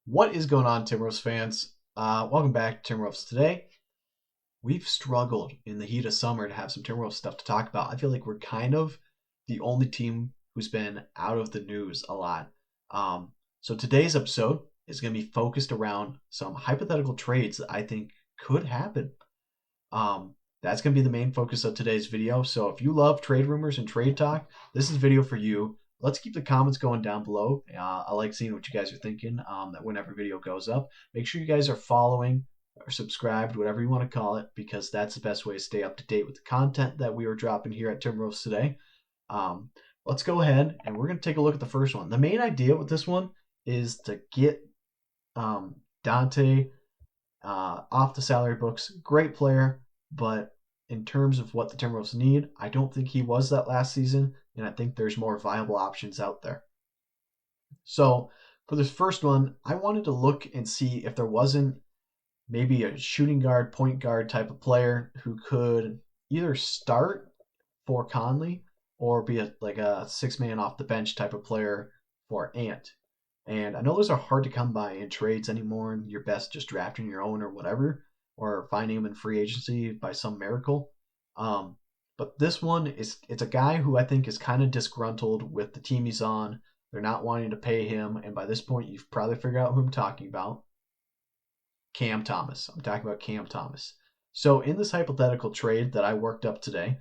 What is going on, Timberwolves fans? Welcome back to Timberwolves Today. We've struggled in the heat of summer to have some Timberwolves stuff to talk about. I feel like we're kind of the only team who's been out of the news a lot. So today's episode is going to be focused around some hypothetical trades that I think could happen. That's going to be the main focus of today's video. So if you love trade rumors and trade talk, this is a video for you. Let's keep the comments going down below. I like seeing what you guys are thinking that whenever video goes up. Make sure you guys are following or subscribed, whatever you want to call it, because that's the best way to stay up to date with the content that we are dropping here at Timberwolves Today. Let's go ahead and we're going to take a look at the first one. The main idea with this one is to get Dante off the salary books. Great player, but in terms of what the Timberwolves need, I don't think he was that last season, and I think there's more viable options out there. So for this first one, I wanted to look and see if there wasn't maybe a shooting guard, point guard type of player who could either start for Conley or be like a six-man off the bench type of player for Ant. And I know those are hard to come by in trades anymore, and you're best just drafting your own or whatever, or finding him in free agency by some miracle. But this one it's a guy who I think is kind of disgruntled with the team he's on. They're not wanting to pay him, and by this point you've probably figured out who I'm talking about. Cam Thomas. I'm talking about Cam Thomas. So in this hypothetical trade that I worked up today,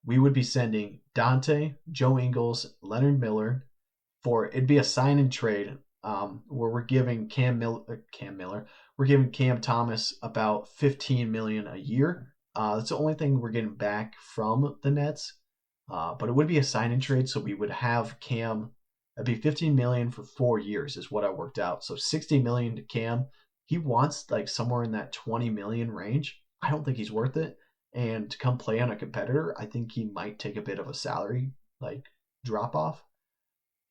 we would be sending Dante, Joe Ingles, Leonard Miller for it'd be a sign and trade where we're giving we're giving Cam Thomas about $15 million a year. That's the only thing we're getting back from the Nets, but it would be a sign and trade, so we would have Cam. It'd be $15 million for 4 years is what I worked out. So $60 million to Cam. He wants like somewhere in that $20 million range. I don't think he's worth it. And to come play on a competitor, I think he might take a bit of a salary like drop off.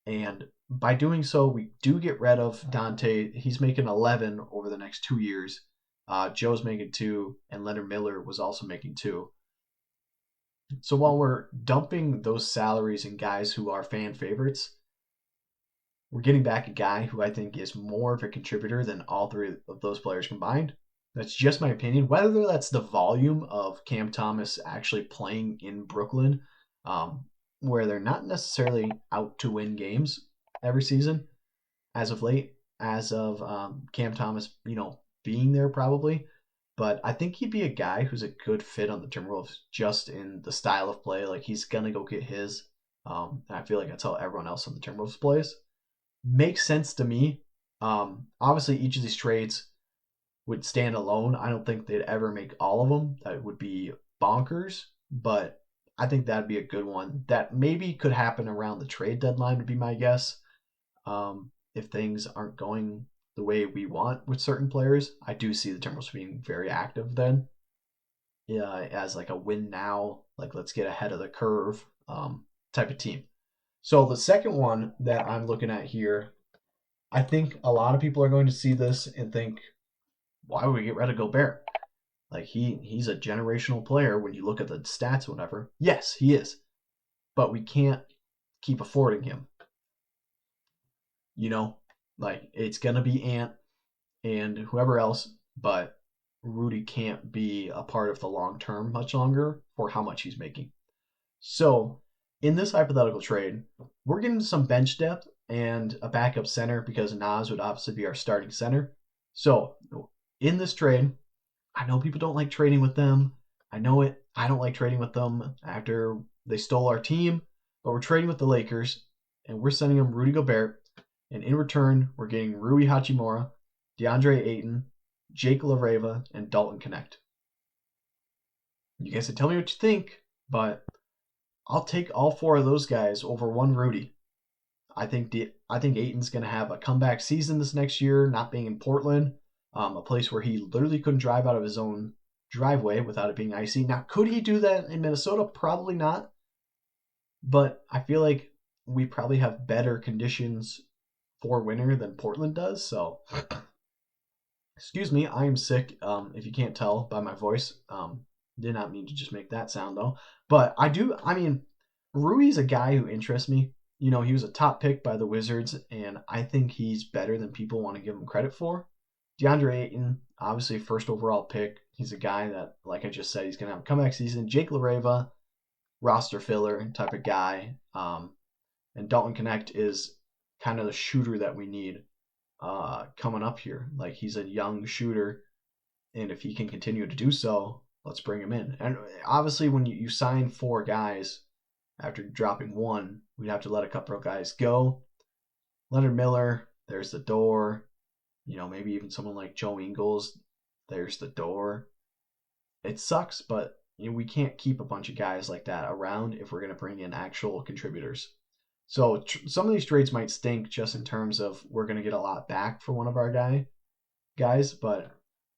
And by doing so, we do get rid of Dante. He's making 11 over the next 2 years. Joe's making 2, and Leonard Miller was also making 2. So while we're dumping those salaries and guys who are fan favorites, we're getting back a guy who I think is more of a contributor than all three of those players combined. That's just my opinion. Whether that's the volume of Cam Thomas actually playing in Brooklyn, where they're not necessarily out to win games every season as of late, as of Cam Thomas, being there probably. But I think he'd be a guy who's a good fit on the Timberwolves just in the style of play. Like he's going to go get his. And I feel like that's how everyone else on the Timberwolves plays. Makes sense to me. Obviously, each of these trades would stand alone. I don't think they'd ever make all of them. That would be bonkers. But I think that'd be a good one that maybe could happen around the trade deadline would be my guess. If things aren't going the way we want with certain players, I do see the Timberwolves being very active then. Yeah, as like a win now, like let's get ahead of the curve type of team. So the second one that I'm looking at here, I think a lot of people are going to see this and think, why would we get rid of Gobert? Like he's a generational player when you look at the stats, whatever. Yes, he is. But we can't keep affording him. Like it's gonna be Ant and whoever else, but Rudy can't be a part of the long term much longer for how much he's making. So in this hypothetical trade, we're getting some bench depth and a backup center because Nas would obviously be our starting center. So in this trade, I know people don't like trading with them. I know it. I don't like trading with them after they stole our team, but we're trading with the Lakers and we're sending them Rudy Gobert. And in return, we're getting Rui Hachimura, DeAndre Ayton, Jake LaRava, and Dalton Connect. You guys can tell me what you think, but I'll take all 4 of those guys over one Rudy. I think Ayton's going to have a comeback season this next year, not being in Portland, a place where he literally couldn't drive out of his own driveway without it being icy. Now, could he do that in Minnesota? Probably not. But I feel like we probably have better conditions for winter than Portland does. So, excuse me, I am sick. If you can't tell by my voice, did not mean to just make that sound though. But Rui's a guy who interests me. he was a top pick by the Wizards, and I think he's better than people want to give him credit for. DeAndre Ayton, obviously first overall pick. He's a guy that, like I just said, he's going to have a comeback season. Jake LaReva, roster filler type of guy. And Dalton Connect is kind of the shooter that we need coming up here. Like, he's a young shooter, and if he can continue to do so, let's bring him in. And obviously, when you sign 4 guys after dropping 1, we'd have to let a couple of guys go. Leonard Miller, there's the door. Maybe even someone like Joe Ingles, there's the door. It sucks, but we can't keep a bunch of guys like that around if we're going to bring in actual contributors. So some of these trades might stink just in terms of we're going to get a lot back for one of our guys, but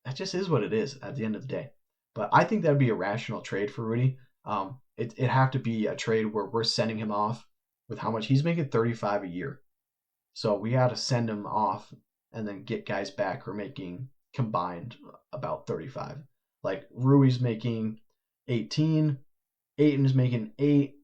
that just is what it is at the end of the day. But I think that'd be a rational trade for Rudy. It'd have to be a trade where we're sending him off with how much he's making, $35 a year. So we got to send him off and then get guys back who are making combined about 35. Like, Rui's making 18, Ayton is making 8,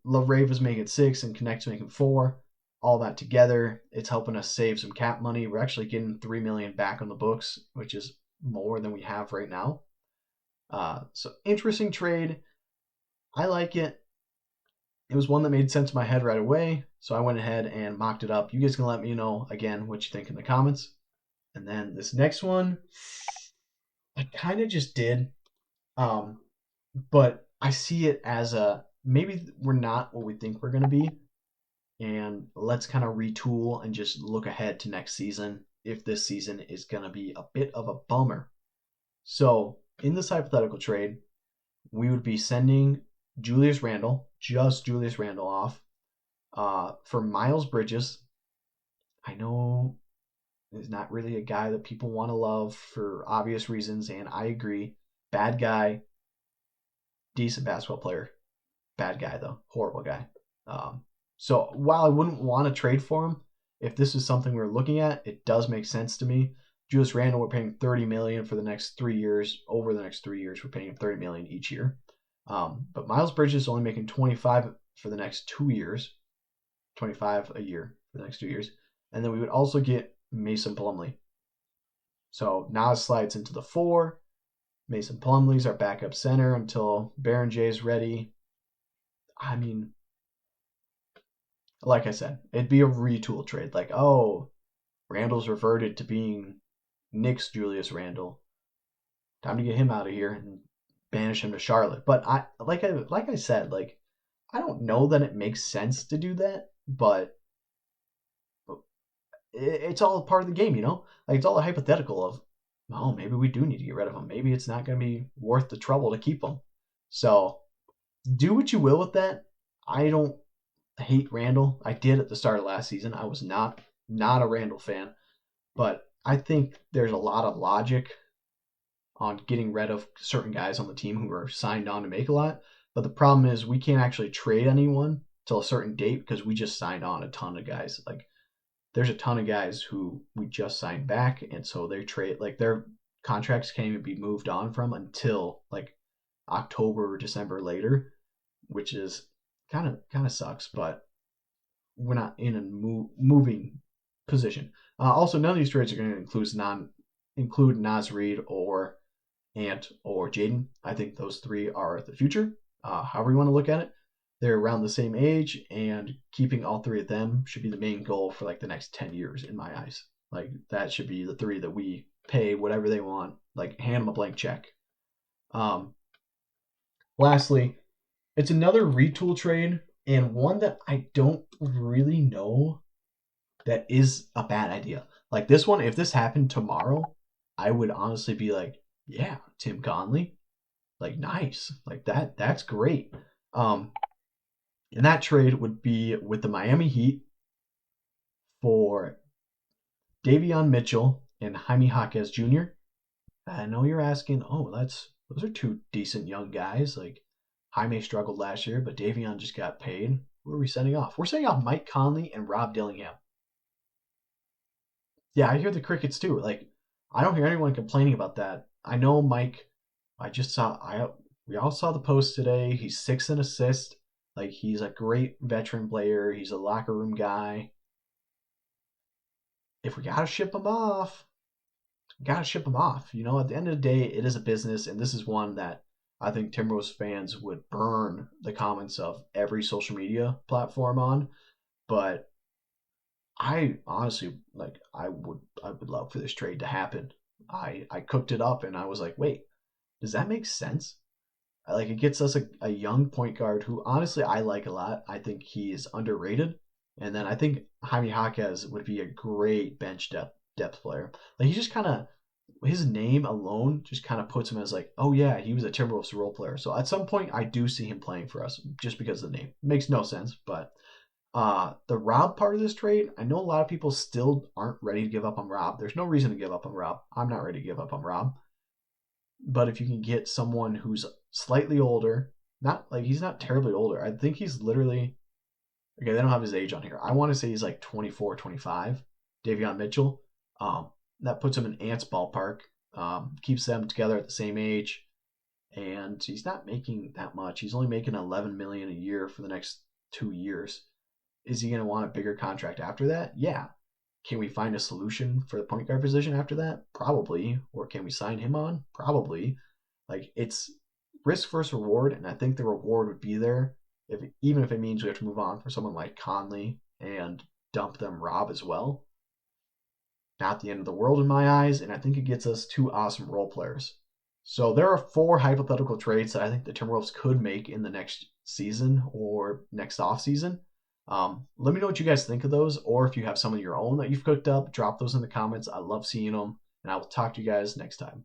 LaRave's making 6, and Connect's making 4. All that together, it's helping us save some cap money. We're actually getting $3 million back on the books, which is more than we have right now. So interesting trade. I like it. It was one that made sense in my head right away, so I went ahead and mocked it up. You guys can let me know, again, what you think in the comments. And then this next one, I kind of just did, but I see it as maybe we're not what we think we're going to be, and let's kind of retool and just look ahead to next season if this season is going to be a bit of a bummer. So in this hypothetical trade, we would be sending Julius Randle off for Miles Bridges. I know he's not really a guy that people want to love for obvious reasons, and I agree. Bad guy, decent basketball player. Bad guy, though. Horrible guy. So while I wouldn't want to trade for him, if this is something we're looking at, it does make sense to me. Julius Randle, we're paying $30 million for the next 3 years. Over the next 3 years, we're paying him $30 million each year. But Miles Bridges is only making $25 for the next 2 years. $25 a year for the next 2 years. And then we would also get Mason Plumlee. So Nas slides into the 4. Mason Plumlee's our backup center until Baron J's ready. I mean, like I said, it'd be a retool trade. Like, oh, Randall's reverted to being Knicks Julius Randle. Time to get him out of here and banish him to Charlotte. But like I said, like, I don't know that it makes sense to do that, but it's all part of the game, Like, it's all a hypothetical of, oh, maybe we do need to get rid of him. Maybe it's not going to be worth the trouble to keep him. So do what you will with that. I don't hate Randall. I did at the start of last season. I was not a Randall fan, but I think there's a lot of logic on getting rid of certain guys on the team who are signed on to make a lot. But the problem is we can't actually trade anyone till a certain date because we just signed on a ton of guys. Like, there's a ton of guys who we just signed back, and so their contracts can't even be moved on from until like October or December later, which is kind of sucks, but we're not in a moving position. Also, none of these trades are going to include Naz Reid or Ant or Jaden. I think those 3 are the future. However you want to look at it, they're around the same age, and keeping all 3 of them should be the main goal for like the next 10 years in my eyes. Like, that should be the 3 that we pay whatever they want, like hand them a blank check. Lastly, it's another retool trade, and one that I don't really know that is a bad idea. Like, this one, if this happened tomorrow, I would honestly be like, yeah, Tim Conley, like, nice. Like, that's great. And that trade would be with the Miami Heat for Davion Mitchell and Jaime Jaquez Jr. I know you're asking, those are 2 decent young guys. Like, Jaime struggled last year, but Davion just got paid. Who are we sending off? We're sending off Mike Conley and Rob Dillingham. Yeah, I hear the crickets too. Like, I don't hear anyone complaining about that. I know Mike. We all saw the post today. He's 6th in assists. Like, he's a great veteran player. He's a locker room guy. If we gotta ship him off, gotta ship him off. You know, at the end of the day, it is a business, and this is one that I think Timberwolves fans would burn the comments of every social media platform on. But I honestly like I would love for this trade to happen. I cooked it up and I was like, wait, does that make sense? Like, it gets us a young point guard who honestly I like a lot. I think he is underrated. And then I think Jaime Jaquez would be a great bench depth player. Like, he just kind of his name alone just kind of puts him as like, oh yeah, he was a Timberwolves role player. So at some point I do see him playing for us just because of the name. It makes no sense, but the Rob part of this trade, I know a lot of people still aren't ready to give up on Rob. There's no reason to give up on Rob. I'm not ready to give up on Rob. But if you can get someone who's slightly older, not like he's not terribly older. I think he's literally okay. They don't have his age on here. I want to say he's like 24, 25. Davion Mitchell. That puts him in Ant's ballpark. Keeps them together at the same age, and he's not making that much. He's only making 11 million a year for the next 2 years. Is he going to want a bigger contract after that? Yeah. Can we find a solution for the point guard position after that? Probably. Or can we sign him on? Probably. Like, it's risk versus reward, and I think the reward would be there even if it means we have to move on for someone like Conley and dump them Rob as well. Not the end of the world in my eyes, and I think it gets us two awesome role players. So there are 4 hypothetical trades that I think the Timberwolves could make in the next season or next offseason. Let me know what you guys think of those, or if you have some of your own that you've cooked up, drop those in the comments. I love seeing them, and I will talk to you guys next time.